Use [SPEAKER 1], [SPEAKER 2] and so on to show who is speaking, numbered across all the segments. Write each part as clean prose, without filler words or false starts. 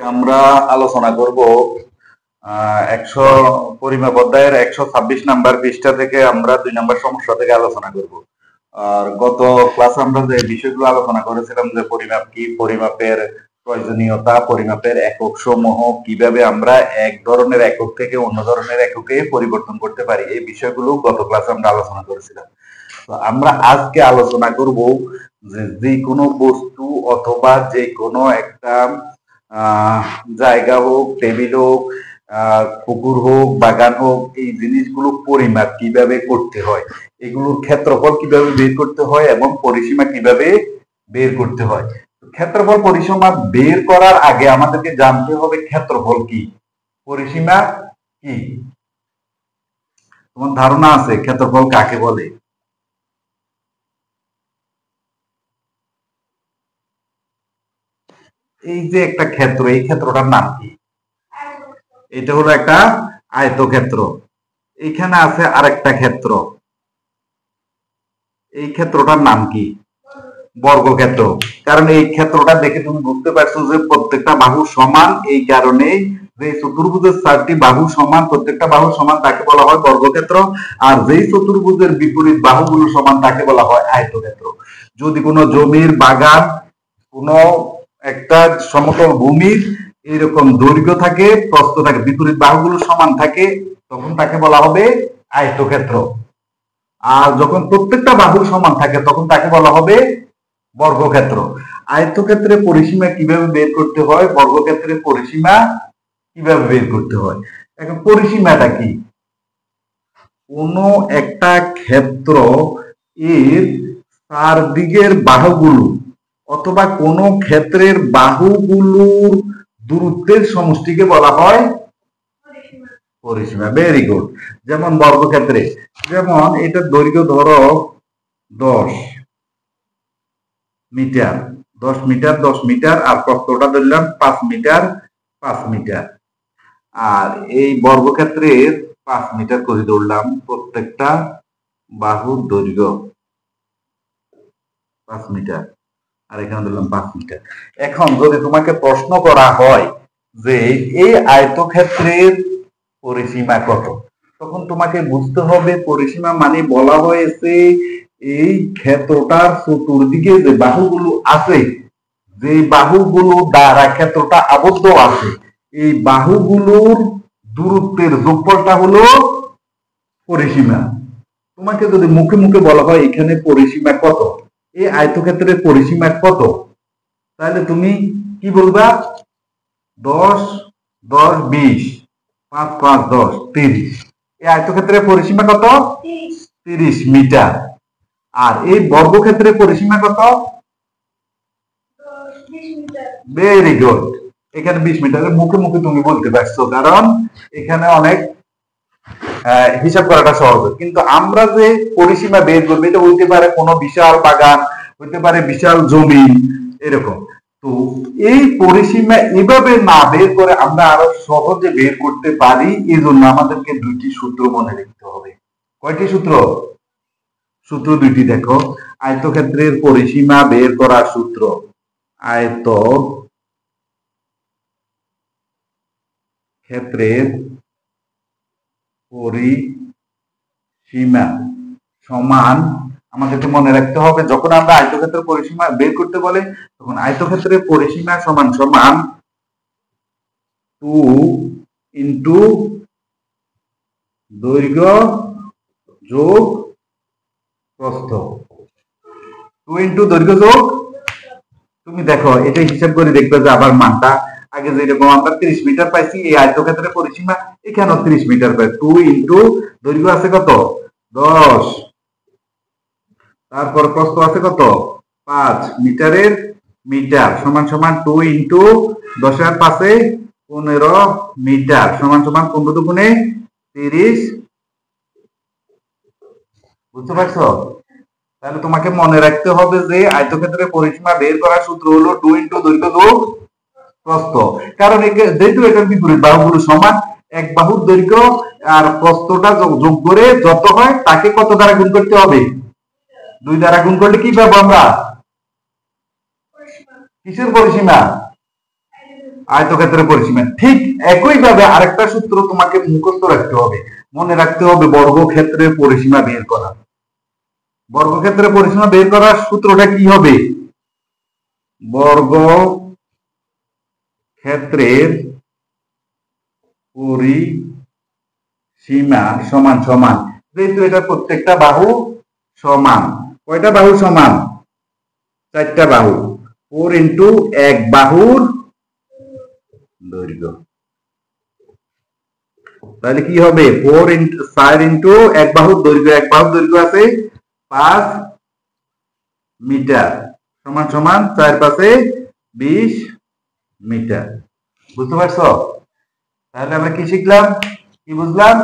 [SPEAKER 1] আমরা আলোচনা করব 100 পরিমাপ অধ্যায়ের 126 নাম্বার পৃষ্ঠা থেকে আমরা 2 নাম্বার সমস্যা থেকে আলোচনা করব। আর গত ক্লাসে আমরা যে বিষয়গুলো আলোচনা করেছিলাম যে পরিমাপ কি, পরিমাপের প্রয়োজনীয়তা, পরিমাপের একক সমূহ, কিভাবে আমরা এক ধরনের একক থেকে অন্য ধরনের এককে পরিবর্তন করতে পারি, এই বিষয়গুলো গত ক্লাসে আমরা আলোচনা করেছিলাম। তো আমরা আজকে আলোচনা করব যে কোনো বস্তু অথবা যে কোনো একটা জায়গা হোক, টেবিল হোক, পুকুর হোক, বাগান হোক, এই জিনিসগুলো পরিমাপ কিভাবে করতে হয়, এগুলোর ক্ষেত্রফল কিভাবে বের করতে হয় এবং পরিসীমা কিভাবে বের করতে হয়। ক্ষেত্রফল পরিসীমা বের করার আগে আমাদেরকে জানতে হবে ক্ষেত্রফল কি, পরিসীমা কি। তোমার ধারণা আছে ক্ষেত্রফল কাকে বলে? এই যে একটা ক্ষেত্র, এই ক্ষেত্রটার নাম কি? এটা হলো একটা আয়তক্ষেত্র। এইখানে আছে আরেকটা ক্ষেত্র, এই ক্ষেত্রটার নাম কি? বর্গক্ষেত্র। কারণ এই ক্ষেত্রটা দেখে তুমি বুঝতে পারছো যে প্রত্যেকটা বাহু সমান, এই কারণে যে চতুর্ভুজের 4টি বাহু সমান, প্রত্যেকটা বাহু সমান, তাকে বলা হয় বর্গক্ষেত্র। আর যেই চতুর্ভুজের বিপরীত বাহুগুলো সমান তাকে বলা হয় আয়তক্ষেত্র। যদি কোনো জমির, বাগান, কোনো একটা সমতল ভূমির এরকম দৈর্ঘ্য থাকে, প্রস্থ থাকে, বিপরীত বাহুগুলো সমান থাকে, তখন তাকে বলা হবে আয়তক্ষেত্র। আর যখন প্রত্যেকটা বাহু সমান থাকে তখন তাকে বলা হবে বর্গক্ষেত্র। আয়তক্ষেত্রের পরিসীমা কিভাবে বের করতে হয়, বর্গক্ষেত্রের পরিসীমা কিভাবে বের করতে হয়। এখন পরিসীমাটা কি? কোন একটা ক্ষেত্র এর চারদিকের বাহুগুলো অথবা কোন ক্ষেত্রের বাহুগুলোর দূরত্বের সমষ্টিকে বলা হয় পরিসীমা। Very good. যেমন বর্গক্ষেত্রে, যেমন এটা দৈর্ঘ্য ধরো 10 মিটার, 10 মিটার 10 মিটার, আর প্রস্থটা ধরলাম 5 মিটার 5 মিটার। আর এই বর্গক্ষেত্রের 5 মিটার করে ধরলাম প্রত্যেকটা বাহুর দৈর্ঘ্য 5 মিটার, আর এখানে ধরলাম 5 মিটার। এখন যদি তোমাকে প্রশ্ন করা হয় যে এই আয়তক্ষেত্রের পরিসীমা কত, তখন তোমাকে বুঝতে হবে পরিসীমা মানে বলা হয়েছে এই ক্ষেত্রটার চতুর্দিকে যে বাহুগুলো আছে, যে বাহুগুলো দ্বারা ক্ষেত্রটা আবদ্ধ আছে, এই বাহুগুলোর দূরত্বের যোগফলটা হলো পরিসীমা। তোমাকে যদি মুখে মুখে বলা হয় এখানে পরিসীমা কত, এই আয়তক্ষেত্রের পরিসীমা কত, তাহলে তুমি কি বলবা? 10 10 20, 5 5 10 30। এই আয়তক্ষেত্রের পরিসীমা কত? 30 মিটার। আর এই বর্গক্ষেত্রের পরিসীমা কত? Very good. এখানে 20 মিটার। মুখে মুখে তুমি বলতে পারছো, কারণ এখানে অনেক হিসাব করাটা সহজ। কিন্তু আমরা যে পরিসীমা বের করবো, এটা হইতে পারে কোনো বিশাল বাগান, হইতে পারে বিশাল জমি, এরকম। তো এই পরিসীমা এভাবে না বের করে আমরা আরো সহজে বের করতে পারি, এই জন্য আমাদেরকে 2টি সূত্র মনে রাখতে হবে। কয়টি সূত্র? সূত্র 2টি দেখো। আয়তক্ষেত্রের পরিসীমা বের করার সূত্র, আয়ত ক্ষেত্রের পরিসীমা সমান, আমাদেরকে মনে রাখতে হবে যখন আমরা আয়তক্ষেত্রের পরিসীমা বের করতে বলে তখন আয়তক্ষেত্রের পরিসীমা সমান সমান 2 ইন্টু দৈর্ঘ্য যোগ প্রস্থ। 2 ইন্টু দৈর্ঘ্য যোগ, তুমি দেখো এটা হিসাব করে দেখবে যে আবার মানটা আগে যেরকম আমরা 30 মিটার পাইছি, এই আয়তক্ষেত্রের পরিসীমা এখানেও 30 মিটার পাই। 2 ইন্টু দৈর্ঘ্য আছে কত? 10, তারপর প্রস্থ আছে কত? 5 মিটারের মিটার, সমান সমান 2 ইন্টু 10 আর 5 15 মিটার, সমান সমান 15 দুগুণে 30। বুঝতে পারছো? তাহলে তোমাকে মনে রাখতে হবে যে আয়তক্ষেত্রের পরিসীমা বের করার সূত্র হলো 2 ইন্টু দৈর্ঘ্য যোগ প্রস্থ। কারণ যেহেতু এটার বিপরীত বাহুগুলো সমান, এক বাহুর দৈর্ঘ্য আর প্রস্থটা যোগ করে যত হয় তাকে কত দ্বারা গুণ করতে হবে? 2 দ্বারা গুণ করলে কি পাবো আমরা? কিসের পরিসীমা? আয়তক্ষেত্রের পরিসীমা। ঠিক একইভাবে আরেকটা সূত্র তোমাকে মুখস্থ রাখতে হবে, মনে রাখতে হবে বর্গক্ষেত্রের পরিসীমা বের করা। বর্গক্ষেত্রের পরিসীমা বের করার সূত্রটা কি হবে? বর্গক্ষেত্রের পরিসীমা সমান সমান, যেহেতু এটা প্রত্যেকটা বাহু সমান, কয়টা বাহু সমান? 4টা বাহু। 4 ইন্টু এক বাহুর দৈর্ঘ্য। তাহলে কি হবে? 4 ইন্টু এক বাহুর দৈর্ঘ্য, এক বাহুর দৈর্ঘ্য আছে 5 মিটার, সমান সমান 4 5 20 মিটার। বুঝতে পারছো? তাহলে আমরা কি শিখলাম, কি বুঝলাম?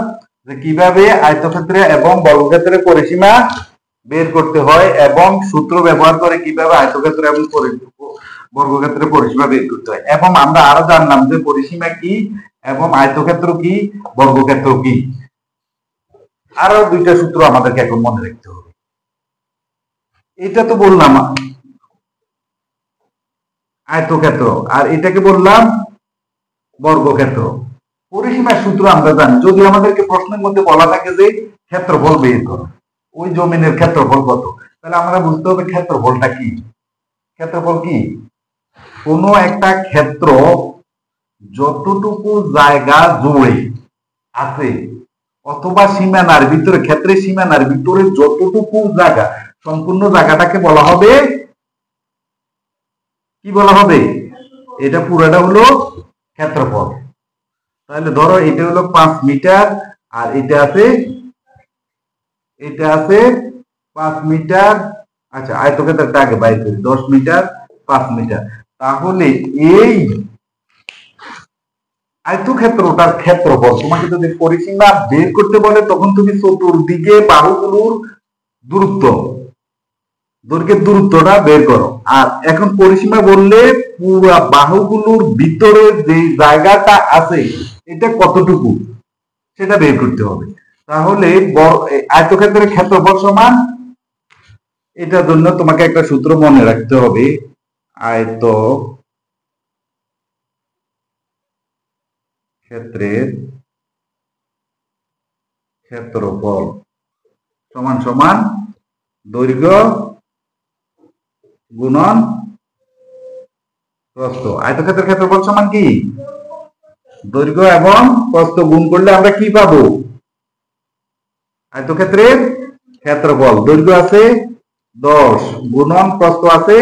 [SPEAKER 1] যে কিভাবে আয়তক্ষেত্রে এবং বর্গক্ষেত্রের পরিসীমা বের করতে হয় এবং সূত্র ব্যবহার করে কিভাবে আয়তক্ষেত্র এবং বর্গক্ষেত্রের পরিসীমা বের করতে হয়। এবং আমরা আরো জানলাম যে পরিসীমা কি এবং আয়তক্ষেত্র কি, বর্গক্ষেত্র কি। আরো দুইটা সূত্র আমাদেরকে এখন মনে রাখতে হবে। এটা তো বললাম আয়তক্ষেত্র, আর এটাকে বললাম বর্গক্ষেত্র। পরিসীমার সূত্র আমরা জানি, যদি আমাদেরকে প্রশ্নের মধ্যে বলা থাকে যে ক্ষেত্রফল বের করো, ওই জমিনের ক্ষেত্রফল কত, তাহলে আমরা বুঝতে হবে ক্ষেত্রফলটা কি। ক্ষেত্রফল কি? কোনো একটা ক্ষেত্র যতটুকু জায়গা জুড়ে আছে অথবা সীমানার ভিতরে, ক্ষেত্রের সীমানার ভিতরে যতটুকু জায়গা, সম্পূর্ণ জায়গাটাকে বলা হবে কি বলা হবে? এটা পুরোটা হলো ক্ষেত্রফল। তাহলে ধরো এটা হলো 5 মিটার আর এটা আছে 5 মিটার। আচ্ছা, আয়তক্ষেত্রটা আগে বাইর করি, 10 মিটার 5 মিটার। তাহলে এই আয়তক্ষেত্রটার ক্ষেত্রফল তোমাকে যদি পরিসীমা বের করতে বলে, তখন তুমি চতুর্দিকে বাহুগুলোর দৈর্ঘ্যের দূরত্বটা বের করো। আর এখন পরিসীমা বললে পুরো বাহুগুলোর ভিতরে যে জায়গাটা আছে এটা কতটুকু সেটা বের করতে হবে। তাহলে আয়তক্ষেত্রের ক্ষেত্রফল সমান, এটার জন্য তোমাকে একটা সূত্র মনে রাখতে হবে, আয়তক্ষেত্রের ক্ষেত্রফল সমান সমান দৈর্ঘ্য গুণন প্রস্থ। আয়তক্ষেত্রের ক্ষেত্রফল সমান কি? দৈর্ঘ্য এবং প্রস্থ গুণ করলে আমরা কি পাবো? আয়তক্ষেত্রের ক্ষেত্রফল। দৈর্ঘ্য আছে 10 গুণন প্রস্থ আছে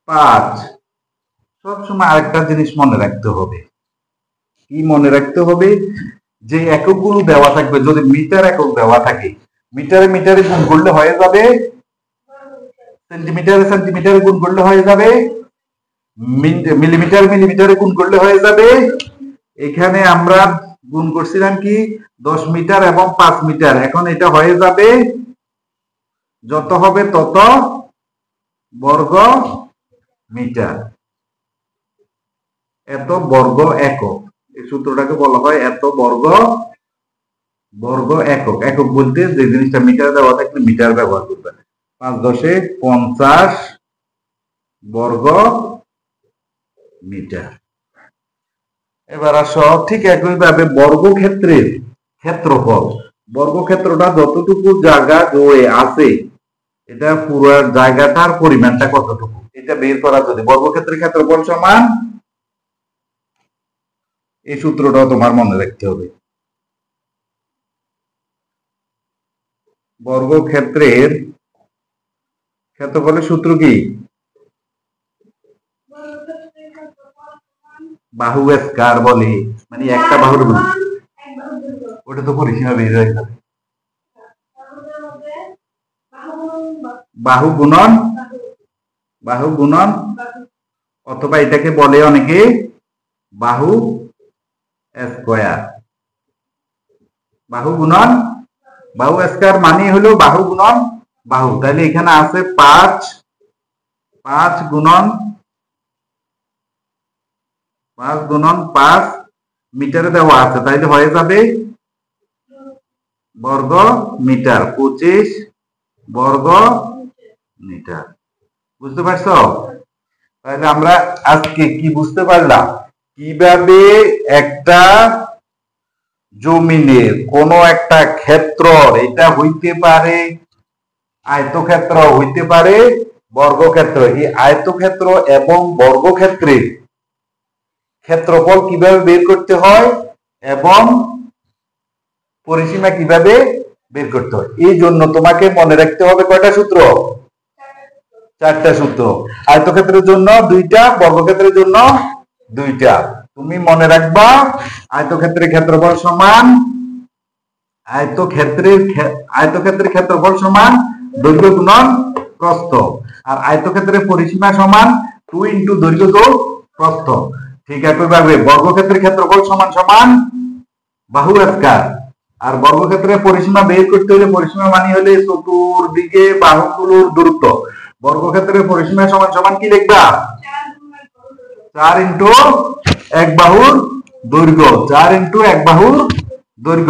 [SPEAKER 1] 5। সবসময় আরেকটা জিনিস মনে রাখতে হবে, কি মনে রাখতে হবে? যে এককগুলো দেওয়া থাকবে, যদি মিটার একক দেওয়া থাকে, মিটারে মিটারে গুণ করলে হয়ে যাবে, সেন্টিমিটারে সেন্টিমিটারে গুণ করলে হয়ে যাবে, মিলিমিটার মিলিমিটারে গুণ করলে হয়ে যাবে। এখানে আমরা গুণ করছিলাম কি 10 মিটার এবং 5 মিটার, এখন এটা হয়ে যাবে যত হবে তত বর্গ মিটার, এত বর্গ একক। এই সূত্রটাকে বলা হয় এত বর্গ একক। একক বলতে যে জিনিসটা মিটার দেওয়া থাকলে মিটার ব্যবহার করবে। 5 10 50 বর্গ মিটার। এবার আসো, ঠিক একইভাবে বর্গক্ষেত্রের ক্ষেত্রফল, বর্গক্ষেত্রটা যতটুকু জায়গা জুড়ে আছে এটা পুরো জায়গাটার পরিমাণটা কতটুকু, এটা বের করা, যদি বর্গক্ষেত্রের ক্ষেত্রফল সমান, এই সূত্রটাও তোমার মনে রাখতে হবে। বর্গক্ষেত্রের ক্ষেত্রফলের সূত্র কি? বাহু স্কয়ার বলে, মানে একটা বাহুর গুণ, ওটা তো পরিসীমা বের হয়ে যাবে। বাহু গুণন অথবা এটাকে বলে অনেকে বাহু স্কয়ার। বাহু স্কয়ার মানে হলো বাহু গুণন বাহু। তাহলে এখানে আছে 5 গুণন 5 মিটারে দেওয়া আছে, তাইলে হয়ে যাবে বর্গ মিটার, 25 বর্গ মিটার। বুঝতে পারছো? তাহলে আমরা আজকে কি বুঝতে পারলাম, কিভাবে একটা জমিনের কোন একটা ক্ষেত্র, এটা হইতে পারে আয়তক্ষেত্র, হইতে পারে বর্গক্ষেত্র, এই আয়তক্ষেত্র এবং বর্গক্ষেত্রের ক্ষেত্রফল কিভাবে বের করতে হয় এবং পরিসীমা কিভাবে বের করতে হয়। এই জন্য তোমাকে মনে রাখতে হবে কয়টা সূত্র? 4টা সূত্র। আয়তক্ষেত্রের জন্য 2টা, বর্গক্ষেত্রের জন্য 2টা। তুমি মনে রাখবা আয়তক্ষেত্রের ক্ষেত্রফল সমান আয়তক্ষেত্রের ক্ষেত্রফল সমান দৈর্ঘ্য গুণন প্রস্থ, আর আয়তক্ষেত্রের পরিসীমা সমান 2 ইনটু দৈর্ঘ্য যোগ প্রস্থ। ঠিক একইভাবে বর্গক্ষেত্রের ক্ষেত্রফল সমান সমান বাহু স্কয়ার, আর বর্গক্ষেত্রের পরিসীমা বের করতে হলে পরিসীমা মানে হলে চতুর্দিকে বাহুগুলোর দূরত্ব। বর্গক্ষেত্রের পরিসীমা সমান সমান কি লিখবা? 4 ইনটু এক বাহুর দৈর্ঘ্য, 4 ইনটু এক বাহুর দৈর্ঘ্য।